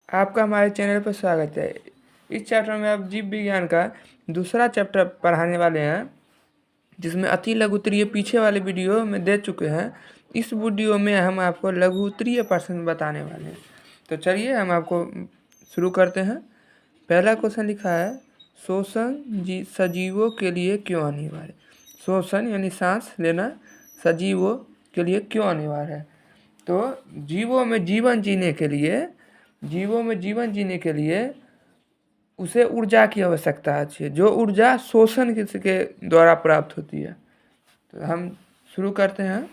आपका हमारे चैनल पर स्वागत है। इस चैप्टर में आप जीव विज्ञान का दूसरा चैप्टर पढ़ाने वाले हैं, जिसमें अति लघुत्तरीय पीछे वाले वीडियो में दे चुके हैं। इस वीडियो में हम आपको लघुत्तरीय प्रश्न बताने वाले हैं। तो चलिए हम आपको शुरू करते हैं। पहला क्वेश्चन लिखा है, श्वसन सजीवों के लिए क्यों अनिवार्य? श्वसन यानी सांस लेना सजीवों के लिए क्यों अनिवार्य है? तो जीवों में जीवन जीने के लिए उसे ऊर्जा की आवश्यकता है, जो ऊर्जा श्वसन के द्वारा प्राप्त होती है। तो हम शुरू करते हैं।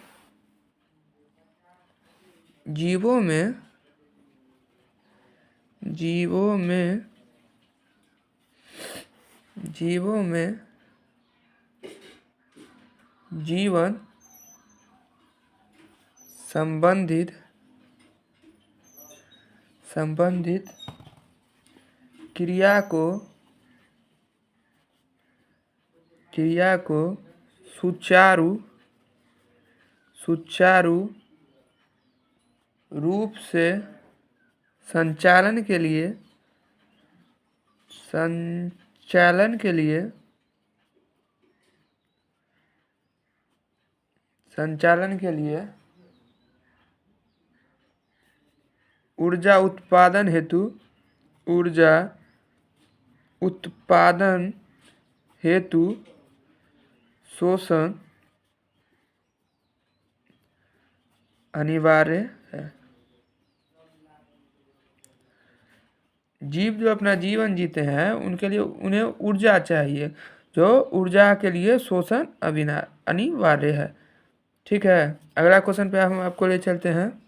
जीवों में जीवन संबंधित क्रिया को सुचारू रूप से संचालन के लिए ऊर्जा उत्पादन हेतु श्वसन अनिवार्य है। जीव जो अपना जीवन जीते हैं उनके लिए उन्हें ऊर्जा चाहिए, जो ऊर्जा के लिए श्वसन अनिवार्य है। ठीक है, अगला क्वेश्चन पे हम आपको ले चलते हैं।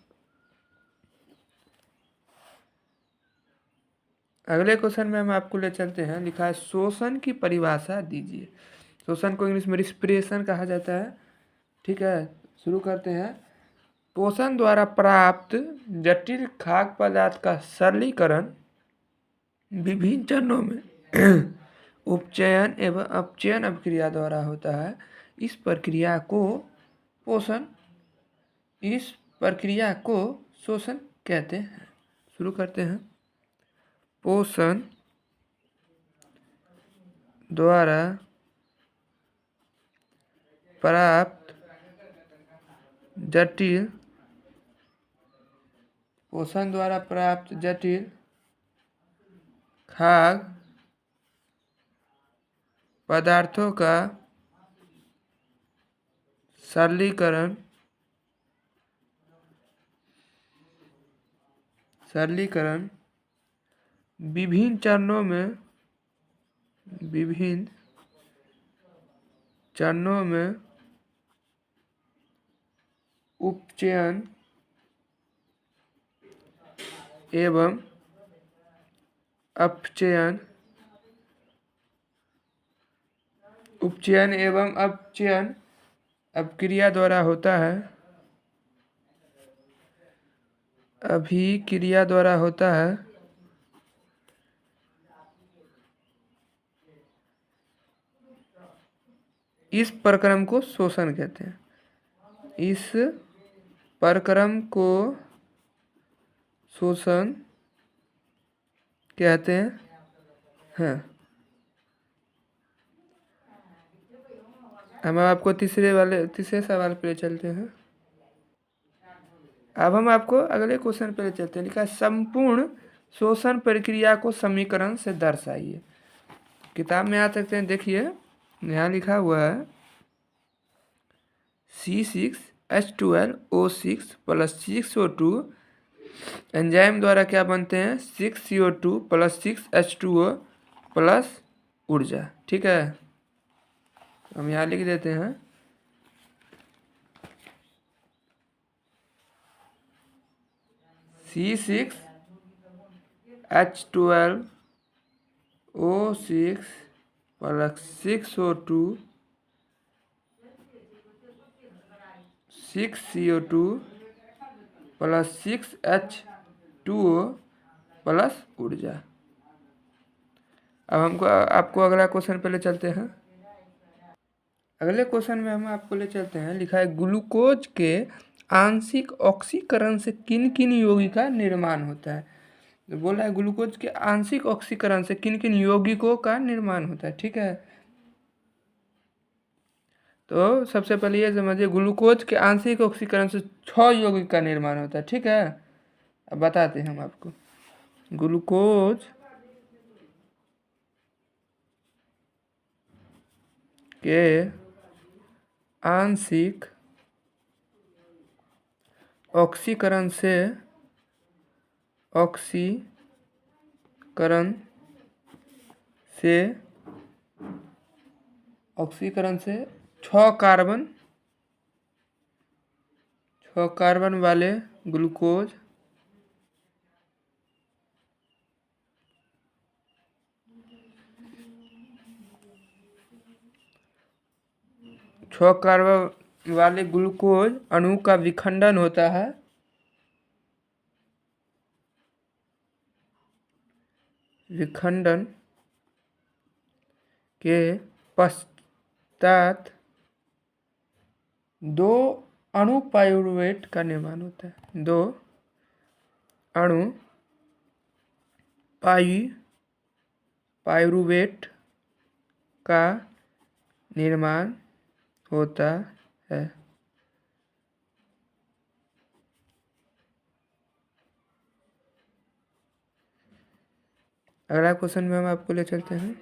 अगले क्वेश्चन में हम आपको ले चलते हैं। लिखा है, श्वसन की परिभाषा दीजिए। श्वसन को इंग्लिश में रिस्पिरेशन कहा जाता है। ठीक है, शुरू करते हैं। पोषण द्वारा प्राप्त जटिल खाद्य पदार्थ का सरलीकरण विभिन्न चरणों में उपचयन एवं अपचयन अभिक्रिया द्वारा होता है। इस प्रक्रिया को श्वसन कहते हैं। शुरू करते हैं। पोषण द्वारा प्राप्त जटिल खाद्य पदार्थों का सरलीकरण विभिन्न चरणों में उपचयन एवं अपचयन अभिक्रिया द्वारा होता है। इस प्रक्रम को श्वसन कहते हैं। इस प्रक्रम को श्वसन कहते हैं। हम आपको तीसरे सवाल पे चलते हैं। अब हम आपको अगले क्वेश्चन पे चलते हैं। लिखा है, संपूर्ण श्वसन प्रक्रिया को समीकरण से दर्शाइए। किताब में आ सकते हैं, देखिए यहाँ लिखा हुआ है C6H12O6 + 6O2 एंजाइम द्वारा क्या बनते हैं? 6CO2 + 6H2O प्लस ऊर्जा। ठीक है, हम यहाँ लिख देते हैं C6H12O6 + 6O2 6CO2 + 6H2O plus ऊर्जा। अब आपको अगला क्वेश्चन पे ले चलते हैं। अगले क्वेश्चन में हम आपको ले चलते हैं। लिखा है, ग्लूकोज के आंशिक ऑक्सीकरण से किन किन यौगिक का निर्माण होता है? तो बोल रहा है ग्लूकोज के आंशिक ऑक्सीकरण से किन किन यौगिकों का निर्माण होता है। ठीक है, तो सबसे पहले ये समझिए ग्लूकोज के आंशिक ऑक्सीकरण से 6 यौगिक का निर्माण होता है। ठीक है, अब बताते हैं हम आपको। ग्लूकोज के आंशिक ऑक्सीकरण से ऑक्सीकरण से 6 कार्बन वाले ग्लूकोज 6 कार्बन वाले ग्लूकोज अणु का विखंडन होता है। विखंडन के पश्चात 2 अणु पाइरूवेट का निर्माण होता है। 2 अणु पाइरूवेट का निर्माण होता है। अगला क्वेश्चन में हम आपको ले चलते हैं।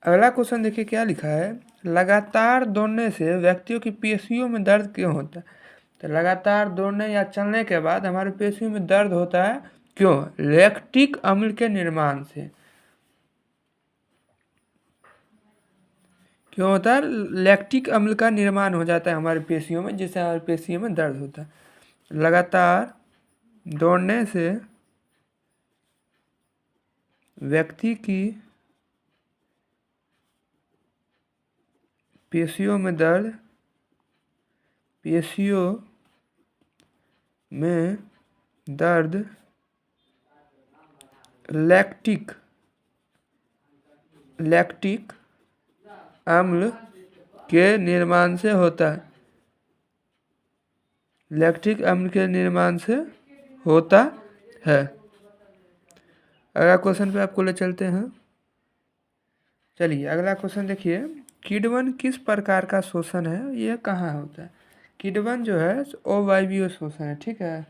अगला क्वेश्चन देखिए क्या लिखा है। लगातार दौड़ने से व्यक्तियों की पेशियों में दर्द क्यों होता है। तो लगातार दौड़ने या चलने के बाद हमारे पेशियों में दर्द होता है क्यों। लैक्टिक अम्ल के निर्माण से। क्यों होता है। लैक्टिक अम्ल का निर्माण हो जाता है हमारे पेशियों में, जिससे हमारे पेशियों में दर्द होता है। लगातार दौड़ने से व्यक्ति की पेशियों में दर्द लैक्टिक अम्ल के निर्माण से होता है। लैक्टिक अम्ल के निर्माण से होता है। अगला क्वेश्चन पे आपको ले चलते हैं। चलिए अगला क्वेश्चन देखिए। किण्वन किस प्रकार का शोषण है, यह कहाँ होता है। किण्वन जो है अवायवीय शोषण है। ठीक है,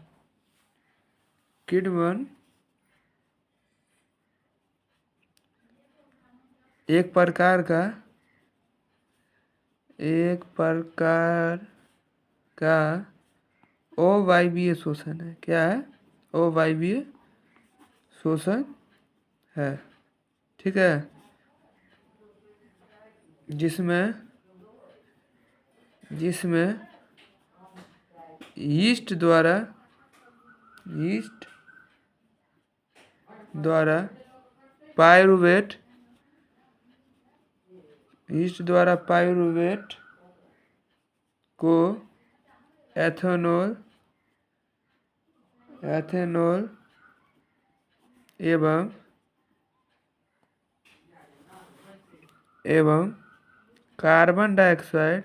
किण्वन एक प्रकार का अवायवीय शोषण है। क्या है। अवायवीय शोषण है। ठीक है, जिसमें यीस्ट द्वारा पाइरूवेट को एथेनॉल एवं कार्बन डाइऑक्साइड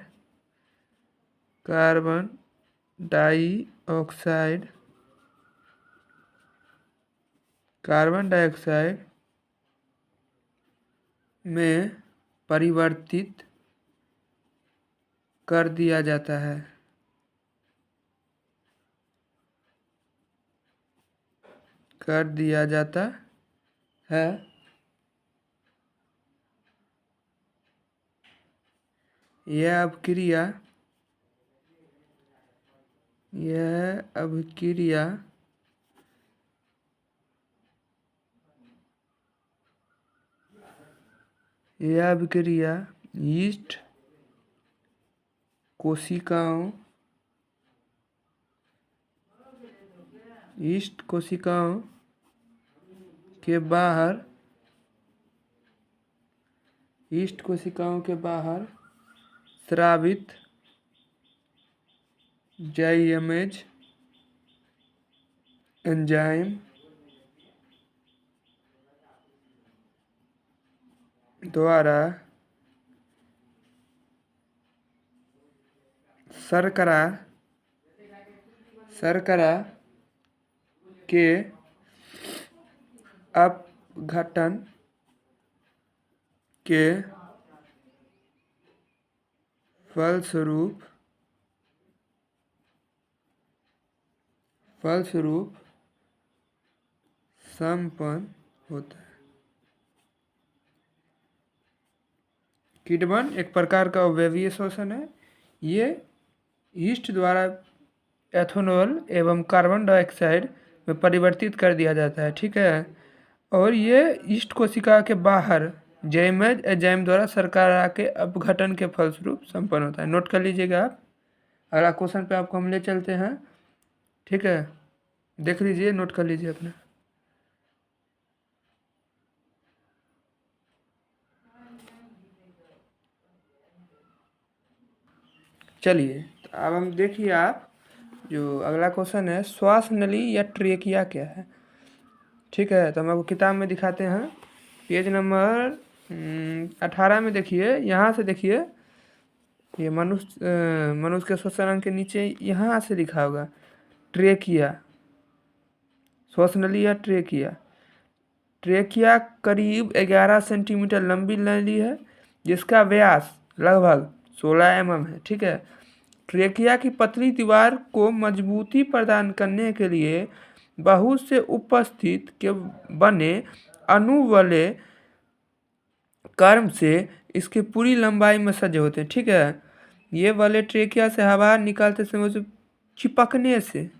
में परिवर्तित कर दिया जाता है। यह अभिक्रिया यीस्ट कोशिकाओं के बाहर स्रावित जाइमेज एंजाइम द्वारा शर्करा के अपघटन के फलस्वरूप संपन्न होता है। किण्वन एक प्रकार का अवयवीय शोषण है। ये यीस्ट द्वारा एथेनॉल एवं कार्बन डाइऑक्साइड में परिवर्तित कर दिया जाता है, ठीक है। और ये यीस्ट कोशिका के बाहर जैमेज एंजाइम द्वारा शर्करा के अपघटन के फलस्वरूप संपन्न होता है। नोट कर लीजिएगा आप। अगला क्वेश्चन पे आपको हम ले चलते हैं, ठीक है। देख लीजिए, नोट कर लीजिए अपना। चलिए, तो अब हम देखिए आप, जो अगला क्वेश्चन है, श्वास नली या ट्रेकिया क्या है, ठीक है। तो हम आपको किताब में दिखाते हैं, पेज नंबर 18 में देखिए। यहाँ से देखिए, ये मनुष्य के श्वसन अंग के नीचे यहाँ से लिखा होगा ट्रेकिया, श्वास नली या ट्रेकिया। ट्रेकिया करीब 11 सेंटीमीटर लंबी नली है जिसका व्यास लगभग 16 mm है, ठीक है। ट्रेकिया की पतली दीवार को मजबूती प्रदान करने के लिए बहुत से उपस्थित के बने अणु वाले कर्म से इसके पूरी लंबाई में सजे होते हैं, ठीक है। ये वाले ट्रेकिया से हवा निकालते समय उसे चिपकने से,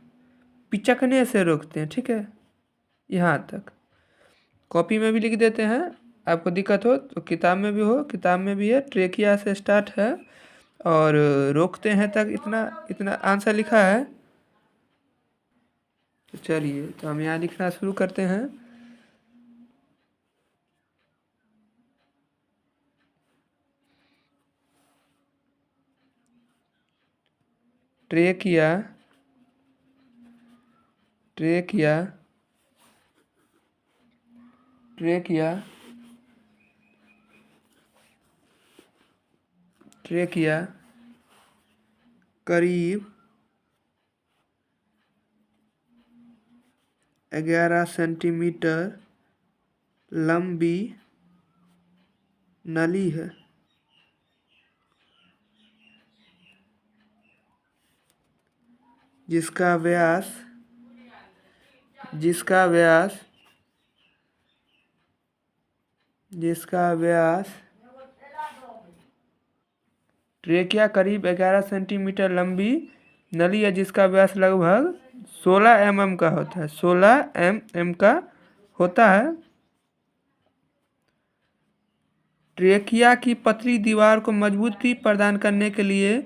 पिचकने से रोकते हैं, ठीक है। यहाँ तक कॉपी में भी लिख देते हैं, आपको दिक्कत हो तो किताब में भी हो, किताब में भी है। ट्रेकिया से स्टार्ट है और रोकते हैं तक इतना आंसर लिखा है। तो चलिए, तो हम यहाँ लिखना शुरू करते हैं। ट्रेकिया ट्रेकिया ट्रेकिया ट्रेकिया करीब 11 सेंटीमीटर लंबी नली है जिसका व्यास ट्रेकिया करीब 11 सेंटीमीटर लंबी नली है जिसका व्यास लगभग 16 mm का होता है, 16 mm का होता है। ट्रेकिया की पतली दीवार को मजबूती प्रदान करने के लिए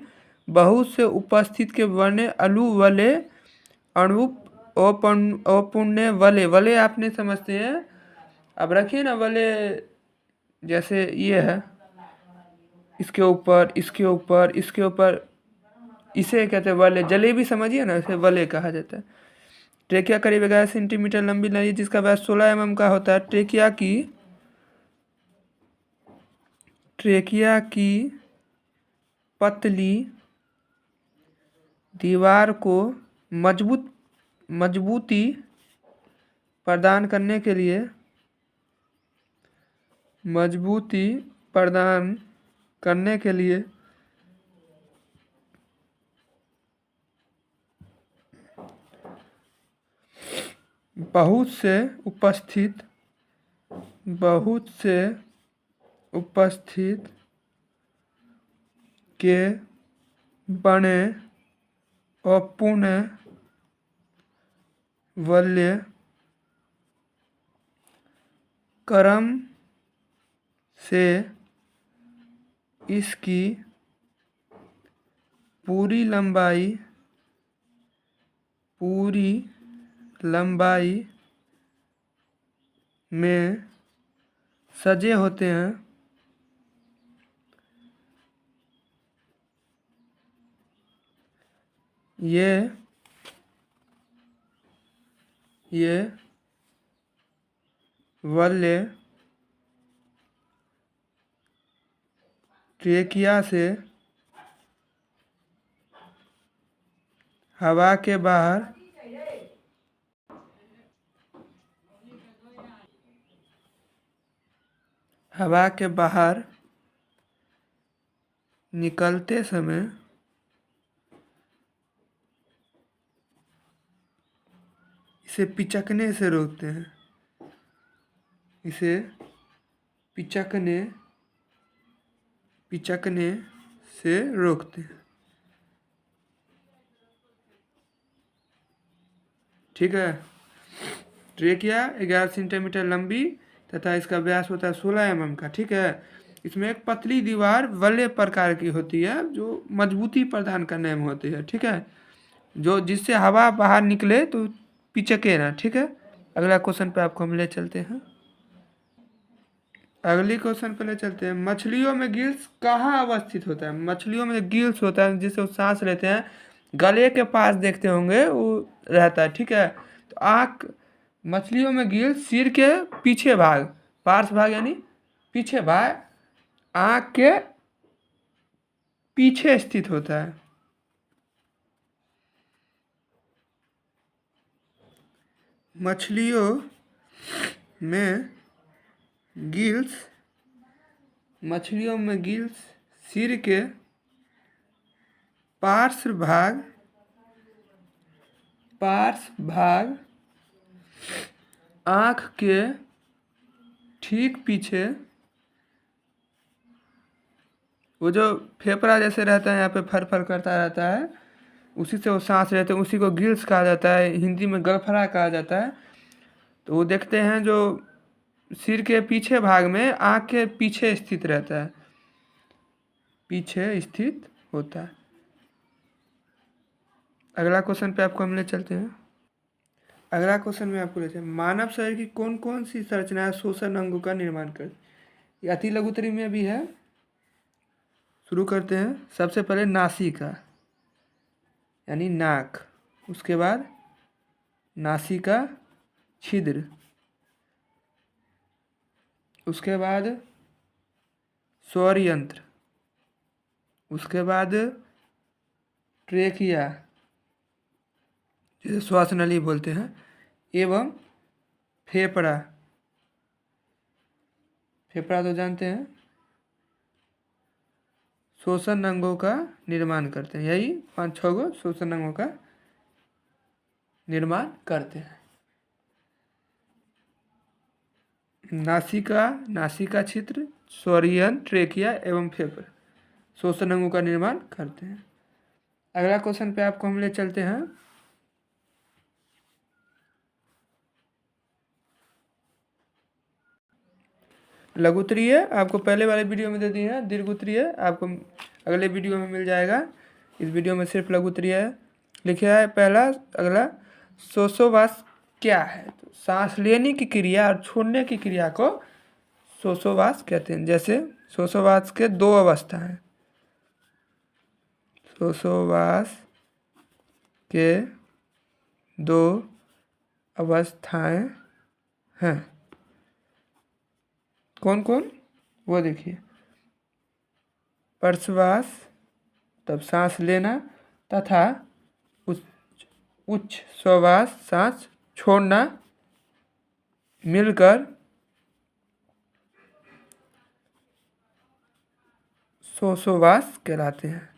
बहुत से उपस्थित के बने अणु वाले अपूर्ण वले आपने समझते हैं। अब रखिए ना, वले जैसे ये है, इसके ऊपर इसे कहते हैं वले। जलेबी समझिए ना, इसे वले कहा जाता है। ट्रेकिया करीब 11 सेंटीमीटर लंबी नली जिसका व्यास 16 mm का होता है। ट्रेकिया की पतली दीवार को मजबूती प्रदान करने के लिए बहुत से उपस्थित के बने अपूर्ण वलय कर्म से इसकी पूरी लंबाई में सजे होते हैं। ये वलय ट्रेकिया से हवा के बाहर हवा के बाहर निकलते समय इसे पिचकने से रोकते हैं। इसे पिचकने से रोकते हैं। ठीक है। ट्रेकिया 11 सेंटीमीटर लंबी तथा इसका व्यास होता है 16 mm का। ठीक है। इसमें एक पतली दीवार वलय प्रकार की होती है जो मजबूती प्रदान करने में होती है। ठीक है। जो जिससे हवा बाहर निकले तो पिचके ना। ठीक है। अगला क्वेश्चन पे आपको हम ले चलते हैं। अगली क्वेश्चन पे ले चलते हैं। मछलियों में गिल्स कहाँ अवस्थित होता है? मछलियों में गिल्स होता है जिससे वो सांस लेते हैं, गले के पास देखते होंगे वो रहता है। ठीक है। तो आँख मछलियों में गिल्स सिर के पीछे भाग, पार्श्व भाग यानी पीछे भाग, आँख के पीछे स्थित होता है। मछलियों में गिल्स सिर के पार्श्व भाग, आँख के ठीक पीछे, वो जो फेफड़ा जैसे रहता है यहाँ पे फर फर करता रहता है, उसी से वो सांस लेते हैं, उसी को गिल्स कहा जाता है, हिंदी में गलफड़ा कहा जाता है। तो वो देखते हैं जो सिर के पीछे भाग में आँख के पीछे स्थित रहता है, पीछे स्थित होता है। अगला क्वेश्चन पे आपको हम ले चलते हैं। अगला क्वेश्चन में आपको ले चलते हैं। मानव शरीर की कौन कौन सी संरचनाएं श्वसन अंगों का निर्माण करती? ये अति लघुत्तरी में भी है। शुरू करते हैं। सबसे पहले नासिका यानी नाक, उसके बाद नासिका छिद्र, उसके बाद स्वर यंत्र, उसके बाद ट्रेकिया जिसे श्वास नली बोलते हैं, एवं फेफड़ा। फेफड़ा तो जानते हैं, श्वसन अंगों का निर्माण करते हैं। यही 5-6 गो श्वसन अंगों का निर्माण करते हैं। नासिका छिद्र, स्वरियन, ट्रेकिया एवं फेफड़ा श्वसन अंगों का निर्माण करते हैं। अगला क्वेश्चन पे आपको हम ले चलते हैं। लघुत्तरीय आपको पहले वाले वीडियो में दे दी है, दीर्घोत्तरीय आपको अगले वीडियो में मिल जाएगा। इस वीडियो में सिर्फ लघुत्तरीय है लिखा है। पहला अगला श्वासोच्छ्वास क्या है? तो सांस लेने की क्रिया और छोड़ने की क्रिया को श्वासोच्छ्वास कहते हैं। जैसे श्वासोच्छ्वास के 2 अवस्था हैं। श्वासोच्छ्वास के 2 अवस्थाएं हैं। कौन कौन? वो देखिए, प्रश्वास तब सांस लेना तथा उच्च श्वास सांस छोड़ना मिलकर श्वासोच्छ्वास कहलाते हैं।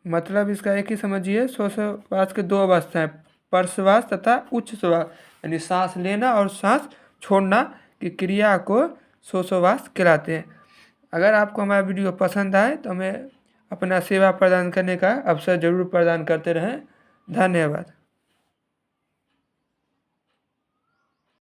मतलब इसका एक ही समझिए, श्वासोच्छ्वास के 2 अवस्था हैं, प्रश्वास तथा उच्च श्वास यानी सांस लेना और सांस छोड़ना की क्रिया को श्वासोच्छ्वास कहलाते हैं। अगर आपको हमारा वीडियो पसंद आए तो हमें अपना सेवा प्रदान करने का अवसर जरूर प्रदान करते रहें। धन्यवाद।